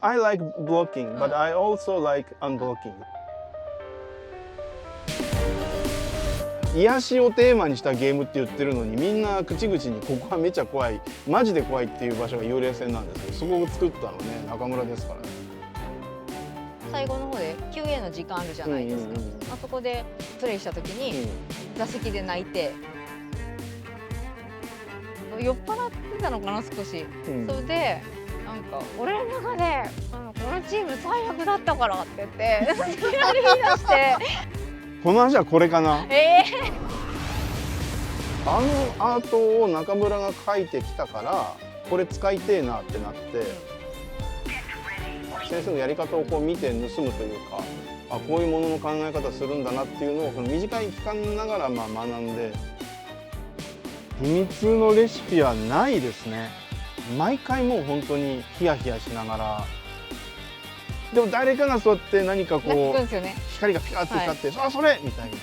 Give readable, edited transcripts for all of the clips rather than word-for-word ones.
I like blocking, but I also like unblocking. 癒しをテーマにしたゲームって言ってるのに、みんな口々にここはめちゃ怖い、マジで怖いっていう場所が幽霊船なんですけど、そこを作ったのね中村ですからね。最後の方で休憩の時間あるじゃないですか、あそこでプレイした時に座席で泣いて、酔っ払ってたのかな少し、それでなんか俺の中でこのチーム最悪だったからって言ってやり出してこの話はこれかな。あのアートを中村が描いてきたからこれ使いてえなってなって、先生のやり方をこう見て盗むというか、あこういうものの考え方するんだなっていうのをこの短い期間ながらまあ学んで、秘密のレシピはないですね。毎回もう本当にヒヤヒヤしながら、でも誰かがそうやって何かこう光がピカッと光って、あそれみたいに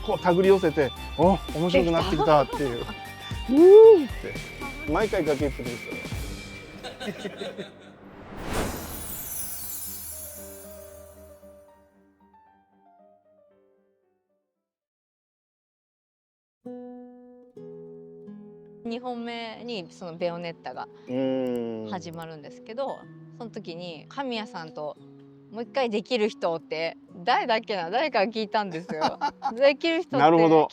こう手繰り寄せて、お面白くなってきたっていううーって毎回崖っぷちですよ。2本目にそのベヨネッタが始まるんですけど、その時に神谷さんともう一回できる人って誰だっけな、誰かが聞いたんですよ。できる人って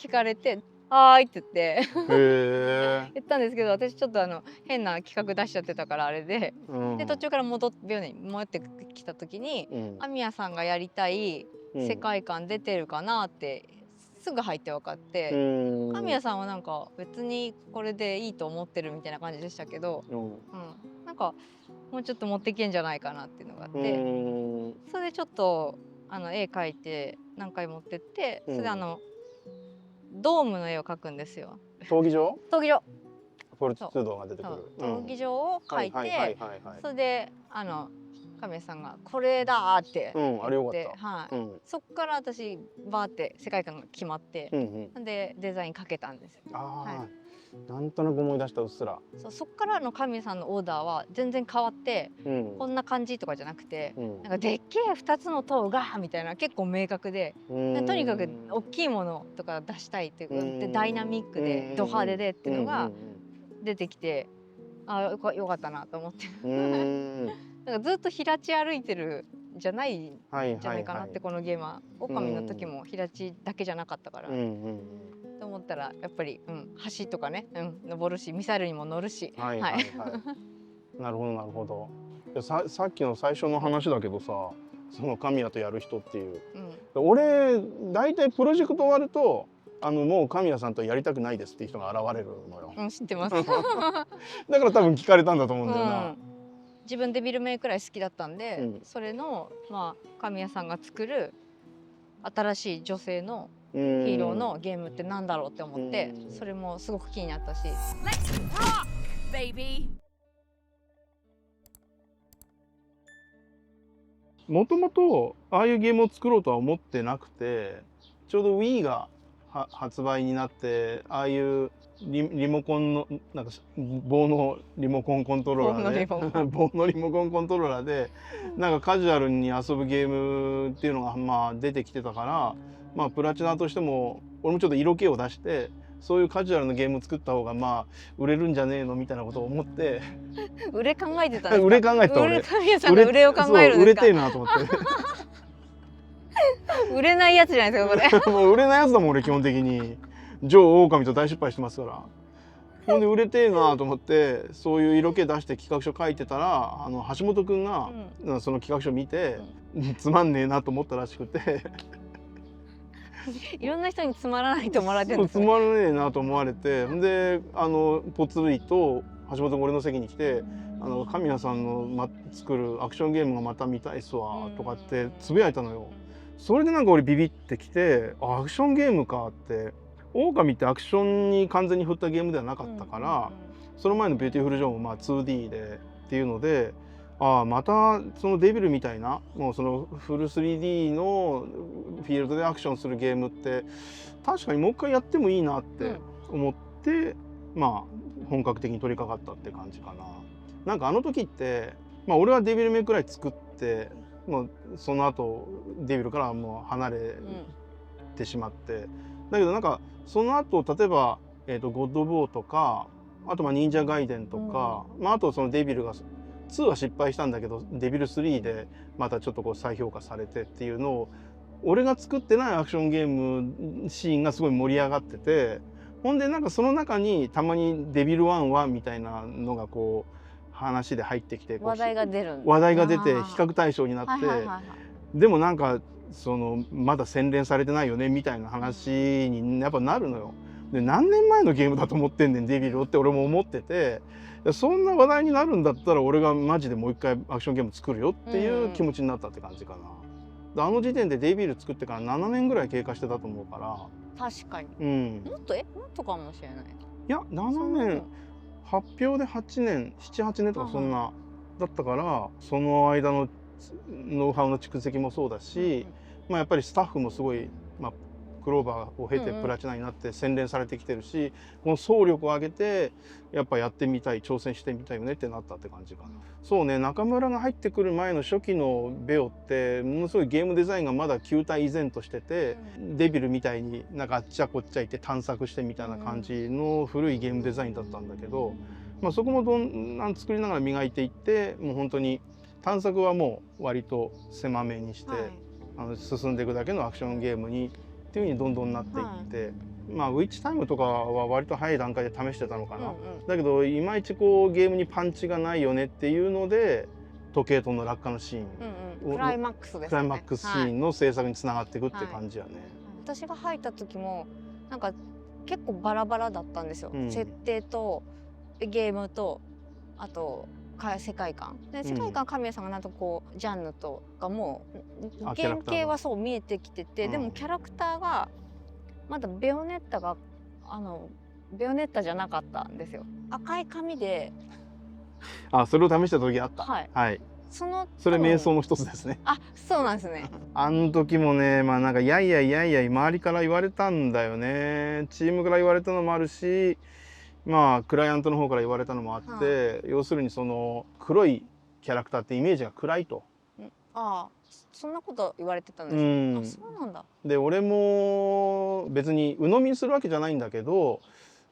聞かれて「はーい」って言って言ったんですけど、私ちょっと変な企画出しちゃってたからあれで、で途中からベヨネに戻ってきた時に、神谷さんがやりたい世界観出てるかなってすぐ入って分かって、神谷さんはなんか別にこれでいいと思ってるみたいな感じでしたけど、なんかもうちょっと持ってけんじゃないかなっていうのがあって、それでちょっと絵描いて何回持ってって、それでドームの絵を描くんですよ。闘技場フォルチュードが出てくる闘技場を描いて、それで神谷さんが「これだ!」って言って、そっから私バーって世界観が決まって、でデザインかけたんですよ。なんとなく思い出した、うっすら。そっからの神谷さんのオーダーは全然変わって、こんな感じとかじゃなくて、なんかでっけえ2つの塔がみたいな結構明確で、とにかく大きいものとか出したいっていうでダイナミックでド派手でっていうのが出てきて、よかったなと思って。なんかずっと平地歩いてるじゃないんじゃないかなって、このゲームは。狼の時も平地だけじゃなかったから。と思ったらやっぱり、橋とかね、登るしミサイルにも乗るし。なるほどなるほど。さっきの最初の話だけどさ、その神谷とやる人っていう、俺大体プロジェクト終わるともう神谷さんとやりたくないですっていう人が現れるのよ。知ってます。だから多分聞かれたんだと思うんだよな。自分デビルメイクライ好きだったんで、それの神谷さんが作る新しい女性のヒーローのゲームってなんだろうって思って、それもすごく気になったし。もともとああいうゲームを作ろうとは思ってなくて、ちょうど Wii が発売になって、ああいうリモコンのなんか棒のリモコンコントローラーで棒のリモコンコントローラーでなんかカジュアルに遊ぶゲームっていうのが出てきてたから、プラチナとしても俺もちょっと色気を出してそういうカジュアルなゲームを作った方が売れるんじゃねえのみたいなことを思って売れ考えてたんですか。売れ考えてた俺。神谷さんが売れを考えるんですか。売れてえなと思って売れないやつじゃないですかこれ。もう売れないやつだもん俺基本的に。ジョー狼と大失敗してますから。ほんで売れてえなと思ってそういう色気出して企画書書いてたら橋本くんがその企画書見て、つまんねえなと思ったらしくていろんな人につまらないと思われてるんですね。つまらねえなと思われて、でぽつりと橋本が俺の席に来て「神谷さんの作るアクションゲームがまた見たいっすわ」とかってつぶやいたのよ。それでなんか俺ビビってきて、アクションゲームかって。狼ってアクションに完全に振ったゲームではなかったから、その前のビューティフルジョーも2D でっていうので、またそのデビルみたいなもうそのフル 3D のフィールドでアクションするゲームって確かにもう一回やってもいいなって思って、本格的に取り掛かったって感じかな。なんかあの時ってまあ俺はデビルメイクライ作ってもうその後デビルからもう離れてしまって、だけどなんかその後例えば、ゴッド・オブ・ウォーとかあとまあ忍者ガイデンとか、まあ、あとそのデビルが2は失敗したんだけどデビル3でまたちょっとこう再評価されてっていうのを俺が作ってないアクションゲームシーンがすごい盛り上がってて、ほんでなんかその中にたまにデビル1はみたいなのがこう話で入ってきて話題が出るんです。話題が出て比較対象になって、でもなんかそのまだ洗練されてないよねみたいな話にやっぱなるのよ。で何年前のゲームだと思ってんねんデビルをって俺も思ってて、そんな話題になるんだったら俺がマジでもう一回アクションゲーム作るよっていう気持ちになったって感じかな。あの時点でデビル作ってから7年ぐらい経過してたと思うから。確かに、もっとかもしれない。いや7年発表で8年78年とかそんなだったから、その間のノウハウの蓄積もそうだし、まあ、やっぱりスタッフもすごい、まあ、クローバーを経てプラチナになって洗練されてきてるし、この総力を上げてやっぱやってみたい挑戦してみたいよねってなったって感じかな。そうね、中村が入ってくる前の初期のベオってものすごいゲームデザインがまだ旧態依然としてて、デビルみたいになんかあっちゃこっちゃ行って探索してみたいな感じの古いゲームデザインだったんだけど、まあ、そこもどんどん作りながら磨いていって、もう本当に探索はもう割と狭めにして、進んでいくだけのアクションゲームにっていう風にどんどんなっていって、まあウィッチタイムとかは割と早い段階で試してたのかな、だけどいまいちこうゲームにパンチがないよねっていうので時計塔の落下のシーン、クライマックスですね。クライマックスシーンの制作につながっていくって感じやね。私が入った時もなんか結構バラバラだったんですよ、設定とゲームとあと世界観で、世界観神谷さんがなんとこうジャンヌとかも原型はそう見えてきてて、でもキャラクターがまだベヨネッタがベヨネッタじゃなかったんですよ。赤い髪で、それを試した時あった。はい、それ瞑想の一つですね。そうなんですね。あの時もね、まあなんかやいやいやいやい周りから言われたんだよね。チームから言われたのもあるし、まあクライアントの方から言われたのもあって、要するにその黒いキャラクターってイメージが暗いと。そんなこと言われてたんですか。そうなんだ。で俺も別に鵜呑みにするわけじゃないんだけど、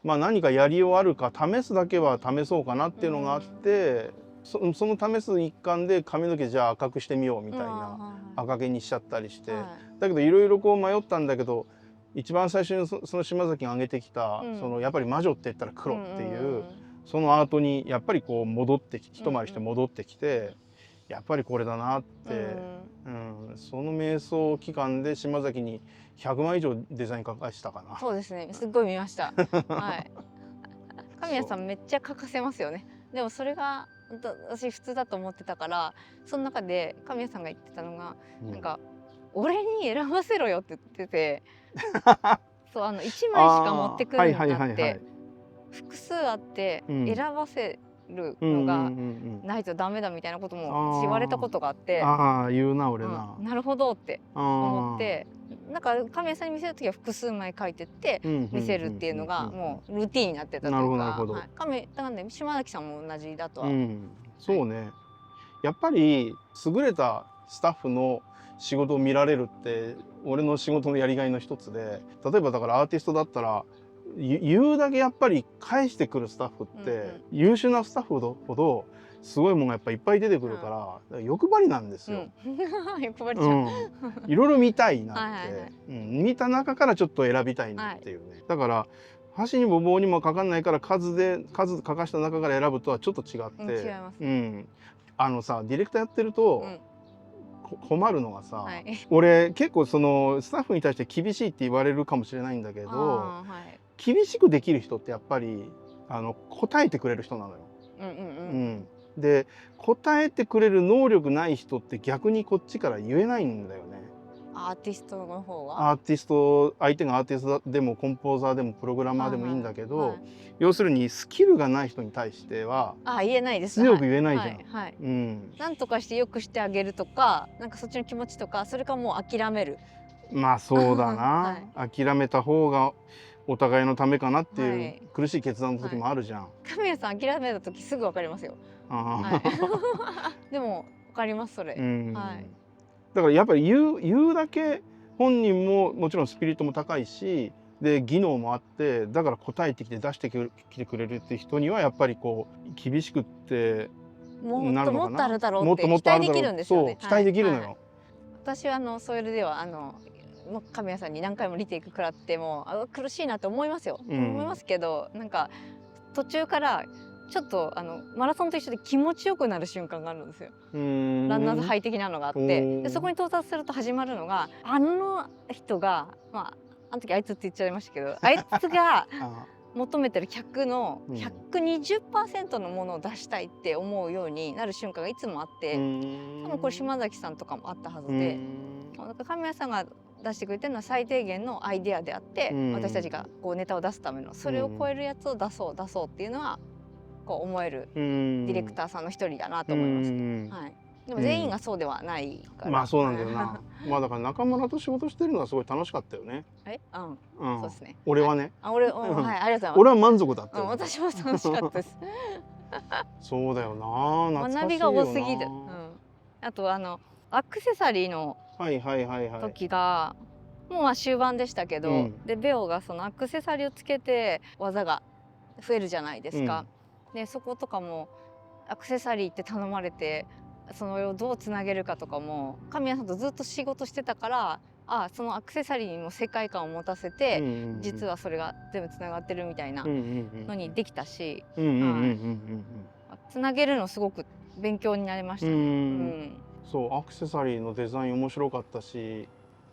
まあ何かやりようあるか試すだけは試そうかなっていうのがあって、その試す一環で髪の毛じゃあ赤くしてみようみたいな、赤毛にしちゃったりして、だけどいろいろこう迷ったんだけど、一番最初にその島崎が挙げてきた、そのやっぱり魔女って言ったら黒っていう、そのアートにやっぱりこう戻ってきて一回りして戻ってきて、やっぱりこれだなって、その瞑想期間で島崎に100枚以上デザイン書かしたかな。そうですね、すっごい見ました。はい。神谷さんめっちゃ書かせますよね。でもそれが私普通だと思ってたから、その中で神谷さんが言ってたのが、なんか俺に選ばせろよって言っててそう1枚しか持ってくるんだって、複数あって選ばせるのがないとダメだみたいなことも言われたことがあって、言うな俺な、なるほどって思って、なんか神谷さんに見せる時は複数枚書いてって見せるっていうのがもうルーティーンになってたというか、なんで島崎さんも同じだとは。そうね、やっぱり優れたスタッフの仕事を見られるって俺の仕事のやりがいの一つで、例えばだからアーティストだったら言うだけやっぱり返してくるスタッフって、優秀なスタッフほどすごいものがやっぱいっぱい出てくるから、欲張りなんですよ。欲張りじゃん。いろいろ見たいなって、見た中からちょっと選びたいなっていうね。だから箸にも棒にもかかんないから数書かした中から選ぶとはちょっと違って、違います。さディレクターやってると困るのがさ、俺結構そのスタッフに対して厳しいって言われるかもしれないんだけど、厳しくできる人ってやっぱり答えてくれる人なのよ。で答えてくれる能力ない人って逆にこっちから言えないんだよね。アーティストの方は相手がアーティストでもコンポーザーでもプログラマーでもいいんだけど、要するにスキルがない人に対しては言えないです。強く言えないじゃん。なんとかしてよくしてあげるとか、なんかそっちの気持ちとか、それかもう諦める。まあそうだな、諦めた方がお互いのためかなっていう苦しい決断の時もあるじゃん。神谷さん諦めた時すぐ分かりますよ。あでも分かりますそれ。はい。だからやっぱり言うだけ本人ももちろんスピリットも高いし、で技能もあって、だから答えてきて出してきてくれるっていう人にはやっぱりこう厳しくってなるのかな。もっとあるだろうって期待できるんですよね。そう期待できるのよ。はい、私はそれではもう神谷さんに何回もリテイク食らっても苦しいなと思いますよ、思いますけど、なんか途中からちょっとマラソンと一緒で気持ちよくなる瞬間があるんですよ。ランナーズハイ的なのがあって、でそこに到達すると始まるのが人があの時あいつって言っちゃいましたけど、あいつが求めてる100の 120% のものを出したいって思うようになる瞬間がいつもあって、多分これ島崎さんとかもあったはずで、なんか神谷さんが出してくれてるのは最低限のアイデアであって、私たちがこうネタを出すためのそれを超えるやつを出そうっていうのはこう思えるディレクターさんの一人だなと思いました。はい。でも全員がそうではないから。まあそうなんだよな。まあだから中村と仕事してるのはすごい楽しかったよね。そうですね。俺はね。はい、ありがとうございます。俺は満足だった。私も楽しかったです。そうだよな。学びが多すぎる。あとアクセサリーの時がもう終盤でしたけど、でベオがそのアクセサリーをつけて技が増えるじゃないですか。でそことかもアクセサリーって頼まれて、それをどうつなげるかとかも神谷さんとずっと仕事してたから、そのアクセサリーにも世界観を持たせて、実はそれが全部つながってるみたいなのにできたし、つなげるのすごく勉強になりましたね。そうアクセサリーのデザイン面白かったし、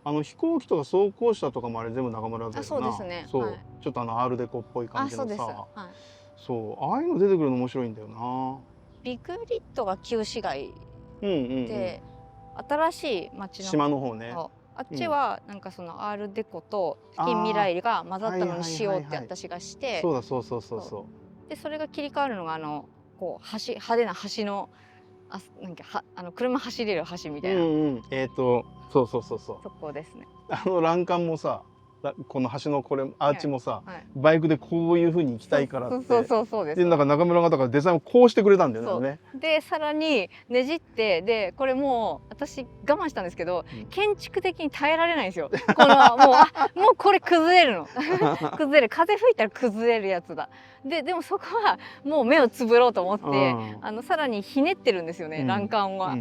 飛行機とか走行車とかもあれ全部中村だよな。そうですね。そう、ちょっとアールデコっぽい感じのさ、そうああいうの出てくるの面白いんだよな。ビクリットが旧市街で、新しい町の島の方ね。あっちはなんかそのアールデコと近未来が混ざったのにしようって私がして、でそれが切り替わるのがこう派手な橋のなんか車走れる橋みたいな。そうそこですね。欄干もさ、この橋のこれアーチもさ、バイクでこういう風に行きたいからって、そうです。でなんか中村がだからデザインをこうしてくれたんだよね。でさらにねじって、でこれもう私我慢したんですけど、建築的に耐えられないんですよ。このもうこれ崩れるの崩れる、風吹いたら崩れるやつだ。でもそこはもう目をつぶろうと思って、さらにひねってるんですよね、欄干は。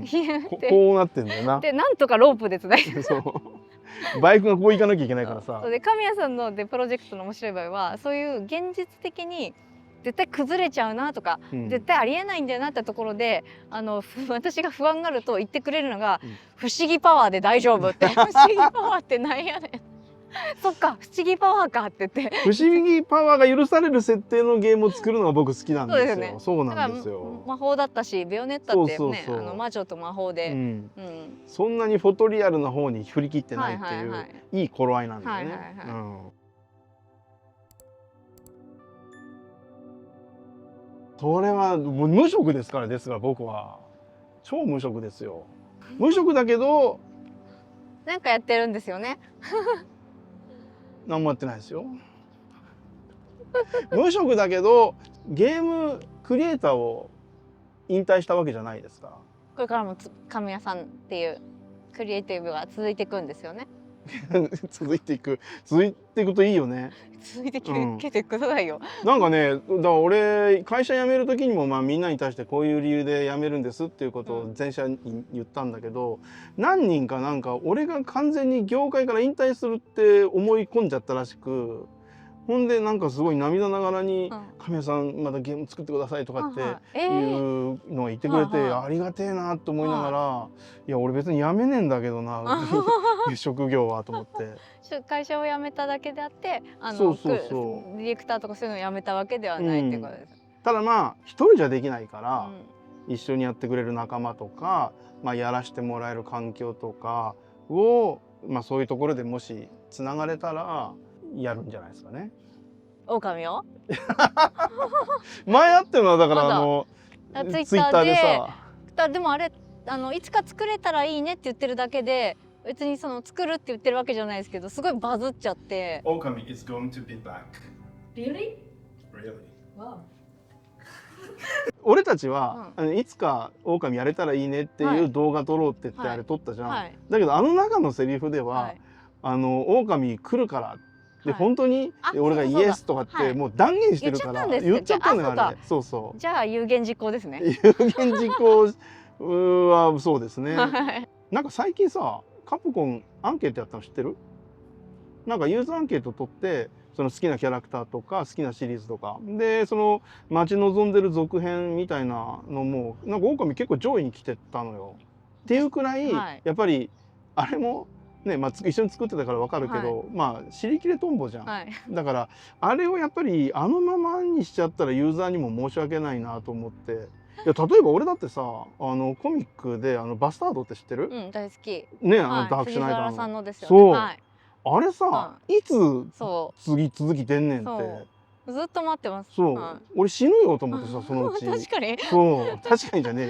こうなってんだよな。でなんとかロープでつないでバイクがこう行かなきゃいけないからさ。で神谷さんのプロジェクトの面白い場合は、そういう現実的に絶対崩れちゃうなとか、絶対ありえないんだよなってところで私が不安があると言ってくれるのが、不思議パワーで大丈夫って不思議パワーってなんやねんそっか不思議パワーかって言って、不思議パワーが許される設定のゲームを作るのが僕好きなんですよ。そうなんですよ。魔法だったし、ベヨネッタってね、魔女と魔法で、そんなにフォトリアルな方に振り切ってないっていういい頃合いなんだよね。それはもう無職ですから。ですから僕は超無職ですよ。無職だけどなんかやってるんですよね何もやってないですよ無職だけどゲームクリエイターを引退したわけじゃないですから。これからも神谷さんっていうクリエイティブが続いていくんですよね続いていくといいよね。続いてきてくださいよ。なんかね、だから俺会社辞める時にもみんなに対してこういう理由で辞めるんですっていうことを全社に言ったんだけど、何人かなんか俺が完全に業界から引退するって思い込んじゃったらしく、ほんでなんかすごい涙ながらに「神谷さんまたゲーム作ってください」とかっていうのを言ってくれて、ありがてえなと思いながら、いや俺別に辞めねえんだけどな職業はと思って。会社を辞めただけであって、ディレクターとかそういうのを辞めたわけではないってことです。ただまあ一人じゃできないから、一緒にやってくれる仲間とか、やらしてもらえる環境とかを、そういうところでもしつながれたらやるんじゃないですかね。狼を前あってるのはだからツイッターでさ、でもあれいつか作れたらいいねって言ってるだけで、別に作るって言ってるわけじゃないですけど、すごいバズっちゃって。Okami is going to be back. Really? Really. Wow. 俺たちは、いつか狼やれたらいいねっていう動画撮ろうって言ってあれ撮ったじゃん、だけどあの中のセリフでは、狼来るからで、本当に俺がイエスとかってもう断言してるから言っちゃったのよあれ。そうそう。じゃあ有言実行ですね。有言実行はそうですね。なんか最近さ、カプコンアンケートやったの知ってる？なんかユーザーアンケート取ってその好きなキャラクターとか好きなシリーズとかで、その待ち望んでる続編みたいなのもなんか狼結構上位に来てたのよ。っていうくらい、やっぱりあれもね、一緒に作ってたから分かるけど、尻切れトンボじゃん、だからあれをやっぱりあのままにしちゃったらユーザーにも申し訳ないなと思って。いや例えば俺だってさ、コミックでバスタードって知ってる？大好きね、ダークシュナイダーの。そう、あれさ、いつ次続き出んねんって。ずっと待ってます。そう、俺死ぬよと思ってさ、そのうち。確かに。そう、確かにじゃねえ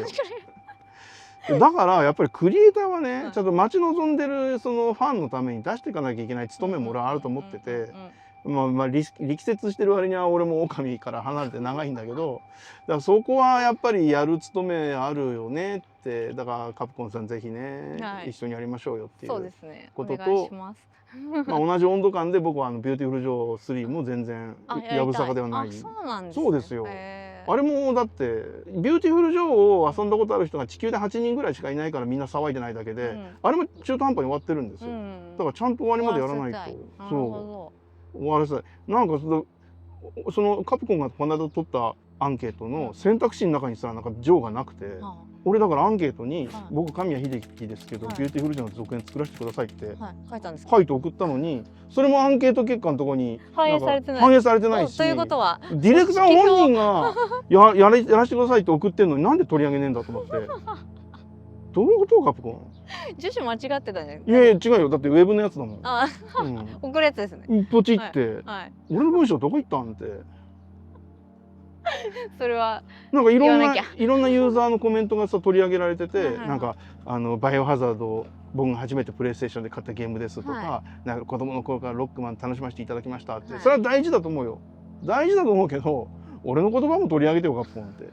よ。だからやっぱりクリエイターはね、ちゃんと待ち望んでるそのファンのために出していかなきゃいけない務めも俺はあると思ってて。力説してる割には俺も狼から離れて長いんだけど、だからそこはやっぱりやる務めあるよねって。だからカプコンさんぜひね、一緒にやりましょうよっていうことと、同じ温度感で僕はビューティフル・ジョー3も全然やぶさかではない。そうですよ。あれもだってビューティフル・ジョーを遊んだことある人が地球で8人ぐらいしかいないからみんな騒いでないだけで、あれも中途半端に終わってるんですよ。だからちゃんと終わりまでやらないと。そう。終わらせない。なんかそのカプコンがこの間取ったアンケートの選択肢の中にさ、なんかジョーがなくて、俺だからアンケートに「僕神谷秀樹ですけど、ビューティフルジョーの続編作らせてください」って書いて送ったのに、それもアンケート結果のところに反映されてないし、ということはディレクター本人がやらせてくださいって送ってんのになんで取り上げねえんだと思って。どういうことカプコン？住所間違ってたんじゃない？いやいや違うよ。だってウェブのやつだもん。送るやつですね。ポチって。俺の文章どこ行ったんって。それはなんかいろんなユーザーのコメントがさ取り上げられてて、なんかバイオハザード僕が初めてプレイステーションで買ったゲームですとか、なんか子供の頃からロックマン楽しませていただきましたって。それは大事だと思うよ。大事だと思うけど、俺の言葉も取り上げてよカプコンって。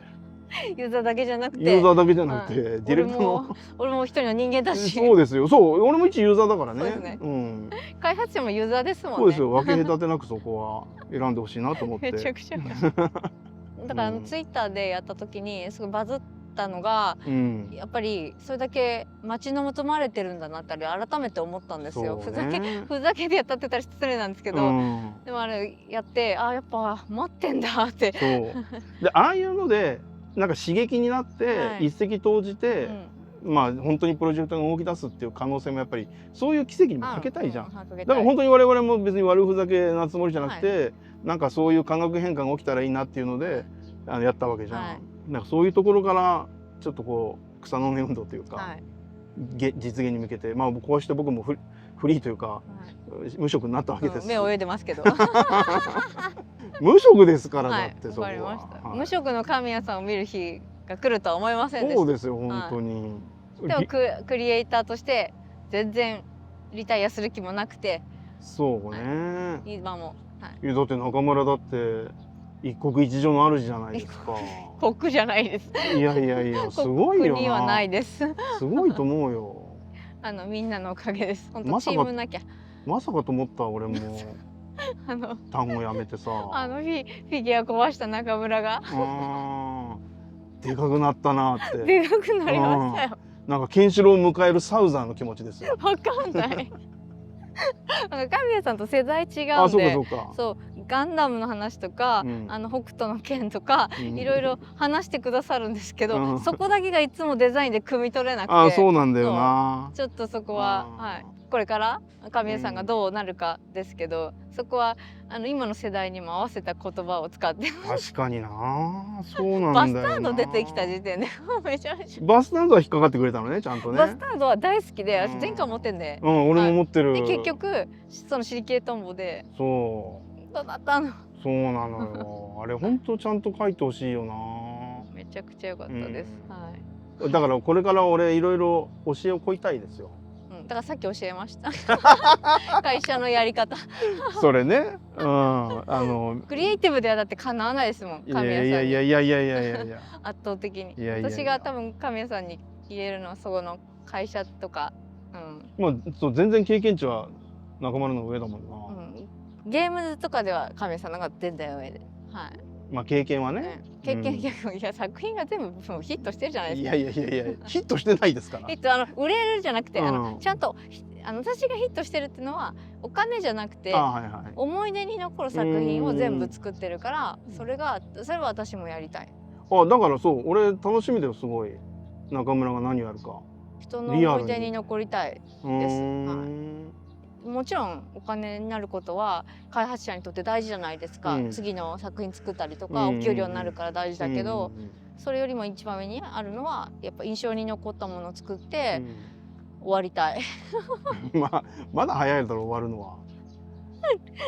ユーザーだけじゃなくて、ユーザーだけじゃなくて、ディレクターの俺も一人の人間だし。そうですよ。そう、俺も一ユーザーだからね。開発者もユーザーですもんね。そうですよ。分け隔てなくそこは選んでほしいなと思って。めちゃくちゃ。だからツイッターでやった時にすごいバズったのが、やっぱりそれだけ待ち望まれてるんだなって改めて思ったんですよ。ふざけでやったって言ったら失礼なんですけど、でもあれやってやっぱ待ってんだって。そうで、ああいうのでなんか刺激になって一石投じて、本当にプロジェクトが動き出すっていう可能性もやっぱりそういう奇跡にもかけたいじゃん。だから本当に我々も別に悪ふざけなつもりじゃなくて、なんかそういう化学変化が起きたらいいなっていうのでやったわけじゃん。なんかそういうところからちょっとこう草の根運動というか、実現に向けてこうして僕もフリーというか、無職になったわけです。目泳いでますけど。無職ですからだってそこは。無職の神谷さんを見る日が来るとは思いませんでした。そうですよ本当に。でもクリエイターとして全然リタイアする気もなくて。そうね。今も。だって中村だって一国一城の主じゃないですか。国じゃないです。いやすごいよな。国はないです。すごいと思うよ。みんなのおかげです。本当チームなきゃ。まさかと思った俺も。単語やめてさ。フィギュア壊した中村が。でかくなったなって。でかくなりましたよ。なんかケンシロウを迎えるサウザーの気持ちですよ。わかんない。神谷さんと世代違うんで、そうガンダムの話とか、北斗の拳とか、いろいろ話してくださるんですけど、そこだけがいつもデザインで汲み取れなくて。そうなんだよな。ちょっとそこはこれから神谷さんがどうなるかですけど、そこは今の世代にも合わせた言葉を使って確かにな。そうなんだよな。バスタード出てきた時点でめちゃめちゃバスタードは引っかかってくれたのね、ちゃんとね。バスタードは大好きで、前回持ってんで。俺も持ってる。で結局そのシリケートンボでどうだったの。そうなのよ。あれ本当ちゃんと書いてほしいよな。めちゃくちゃ良かったです。だからこれから俺いろいろ教えを請いたいですよ。だからさっき教えました会社のやり方それね、クリエイティブではだってかなわないですもんいや神谷さんにいやいやいやいやいやいやいや圧倒的にいやいやいや私が多分神谷さんに言えるのはそこの会社とか、まあそう全然経験値は中丸の上だもんな、ゲームズとかでは神谷さんの方が全然上で、はい、まあ経験はね、経験、いや作品が全部もうヒットしてるじゃないですか。いやいやいやいやヒットしてないですから売れるじゃなくて、うんちゃんと私がヒットしてるっていうのはお金じゃなくて、はいはい、思い出に残る作品を全部作ってるから、それは私もやりたい。だからそう俺楽しみだよすごい中村が何をやるか。人の思い出に残りたいです。もちろんお金になることは開発者にとって大事じゃないですか、次の作品作ったりとかお給料になるから大事だけど、それよりも一番上にあるのはやっぱ印象に残ったものを作って、終わりたいまだ早いだろ終わるのは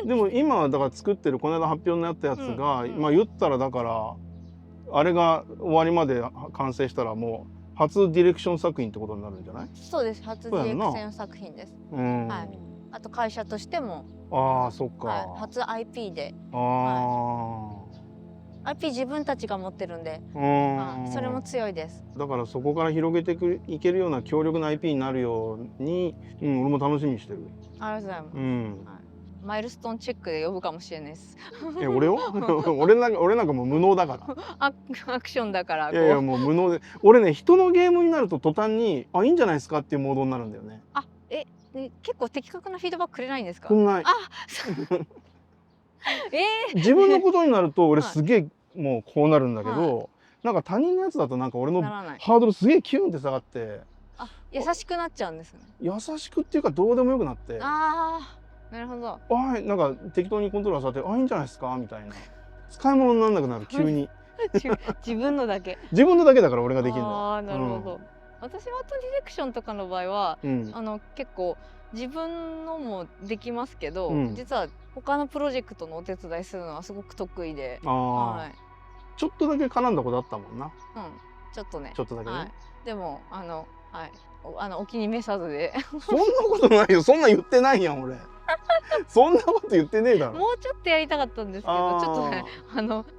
でも今はだから作ってるこの間発表になったやつが、まあ言ったらだからあれが終わりまで完成したらもう初ディレクション作品ってことになるんじゃない？そうです、初ディレクション作品です。はい。あと会社としても、そっか、初 IP で、IP 自分たちが持ってるんで、それも強いです。だからそこから広げていけるような強力な IP になるように、俺も楽しみにしてる。ありがとうございます。マイルストーンチェックで呼ぶかもしれないです。俺を俺なんかもう無能だからアクションだからいやもう無能で俺ね人のゲームになると途端にいいんじゃないですかっていうモードになるんだよね。結構的確なフィードバックくれないんですか？くんない。自分のことになると俺すげえもうこうなるんだけど、なんか他人のやつだとなんか俺のハードルすげえキュンって下がって、優しくなっちゃうんですね。優しくっていうかどうでもよくなって、なるほど。なんか適当にコントローラーされていいんじゃないですかみたいな、使い物にならなくなる急に自分のだけだから俺ができるの。なるほど。私はアートディレクションとかの場合は、結構自分のもできますけど、実は他のプロジェクトのお手伝いするのはすごく得意で、ちょっとだけ絡んだことあったもんな。ちょっとね。ちょっとだけね。でもお気に召さずでそんなことないよ、そんな言ってないやん俺そんなこと言ってねえだろ。もうちょっとやりたかったんですけど、ちょっとね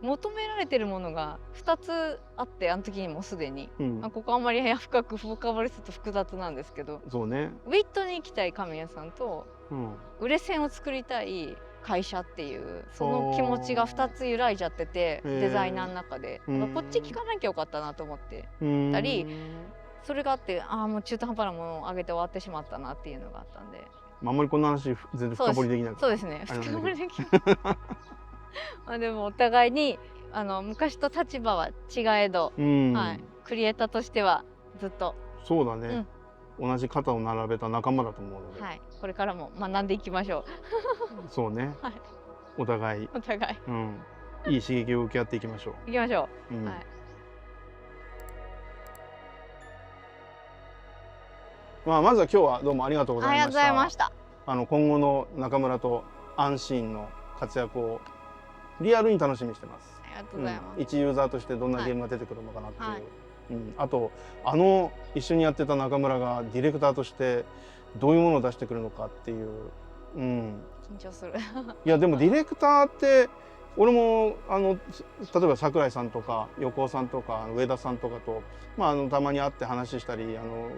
求められてるものが2つあって、あの時にもすでに、ここあんまり深く深掘りすると複雑なんですけど、そうね、ウィットに行きたい神谷さんと、売れ線を作りたい会社っていうその気持ちが2つ揺らいじゃってて、デザイナーの中でこっち聞かなきゃよかったなと思ってたり、それがあってもう中途半端なものを上げて終わってしまったなっていうのがあったんで、あんまりこんな話全然深掘りできない。そうですね、深掘りできないでもお互いに昔と立場は違えど、クリエイターとしてはずっとそうだね、同じ肩を並べた仲間だと思うので、これからも学んでいきましょうそうね、お互い、いい刺激を受け合っていきましょう。いきましょう。まずは今日はどうもありがとうございました。ありがとうございました。今後の中村とアンシーンの活躍をリアルに楽しみにしてます。ありがとうございます。一ユーザーとしてどんなゲームが出てくるのかなっていう、あと一緒にやってた中村がディレクターとしてどういうものを出してくるのかっていう、緊張するいやでもディレクターって俺も例えば櫻井さんとか横尾さんとか上田さんとかと、たまに会って話したり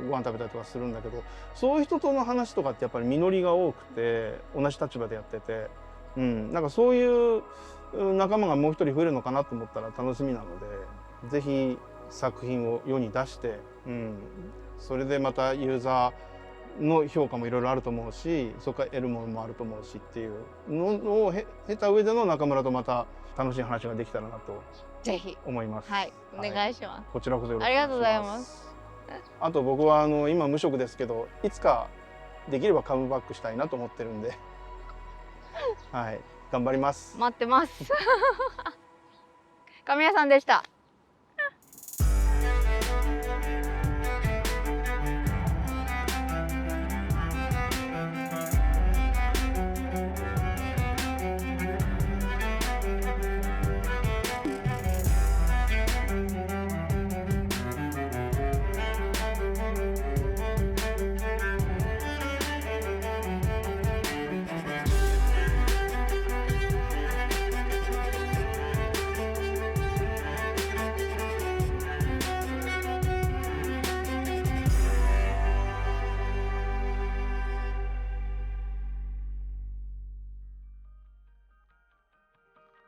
ご飯食べたりとかするんだけど、そういう人との話とかってやっぱり実りが多くて同じ立場でやってて、なんかそういう仲間がもう一人増えるのかなと思ったら楽しみなので、ぜひ作品を世に出して、それでまたユーザーの評価もいろいろあると思うし、そこから得るものもあると思うしっていうのを経た上での中村とまた楽しい話ができたらなとぜひ思います。はい、お願いします。こちらこそよろしくお願いします。ありがとうございます。あと僕は今無職ですけど、いつかできればカムバックしたいなと思ってるんではい、頑張ります。待ってます神谷さんでした。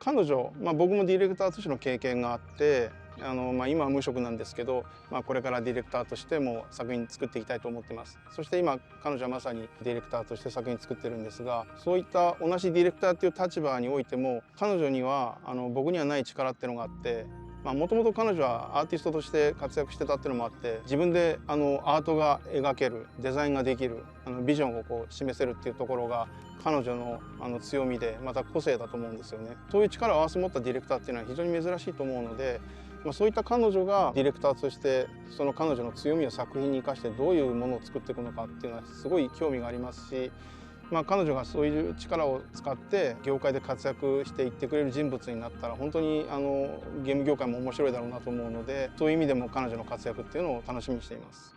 彼女、僕もディレクターとしての経験があって、今は無職なんですけど、これからディレクターとしても作品作っていきたいと思ってます。そして今彼女はまさにディレクターとして作品作ってるんですが、そういった同じディレクターっていう立場においても彼女には僕にはない力っていうのがあって、もともと彼女はアーティストとして活躍してたっていうのもあって、自分でアートが描ける、デザインができる、ビジョンを示せるっていうところが彼女の強みで、また個性だと思うんですよね。そういう力を併せ持ったディレクターっていうのは非常に珍しいと思うので、そういった彼女がディレクターとしてその彼女の強みを作品に生かしてどういうものを作っていくのかっていうのはすごい興味がありますし、彼女がそういう力を使って業界で活躍していってくれる人物になったら本当にゲーム業界も面白いだろうなと思うので、そういう意味でも彼女の活躍っていうのを楽しみにしています。